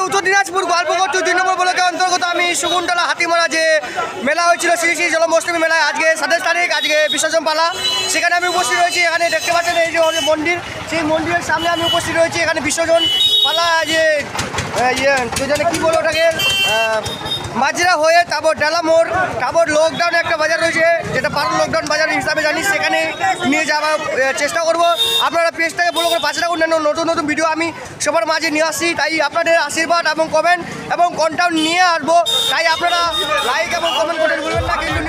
উত্তর দিনাজপুর গল্পগট্টু 2 নম্বর ব্লকের অন্তর্গত আমি সুগুনতলা হাতিমারা যে মেলা হয়েছিল শ্রী শ্রী জন্মাষ্টমী মেলায় আজকে 27 তারিখ আজকে বিসর্জন পালা সেখানে আমি উপস্থিত রয়েছি। এখানে দেখতে পাচ্ছেন এই যে মন্দির, সেই মন্দিরের সামনে আমি উপস্থিত রয়েছি। এখানে বিসর্জন পালা যে জানে কী বলো ওটাকে মাজরা হয়ে তারপর ডালা মোড়, তারপর লকডাউনে একটা বাজার রয়েছে যেটা পাড়ার লকডাউন বাজার হিসাবে জানি, সেখানে নিয়ে যাওয়ার চেষ্টা করব। আপনারা পেজটাকে ফলো করে পাশে রাখুন, নতুন নতুন ভিডিও আমি সবার মাঝে নিয়ে আসছি। তাই আপনাদের আশীর্বাদ এবং কমেন্ট এবং কন্টেন্ট নিয়ে আসবো, তাই আপনারা লাইক এবং কমেন্ট করে বলবেন না কিন্তু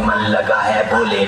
मन लगा है भोले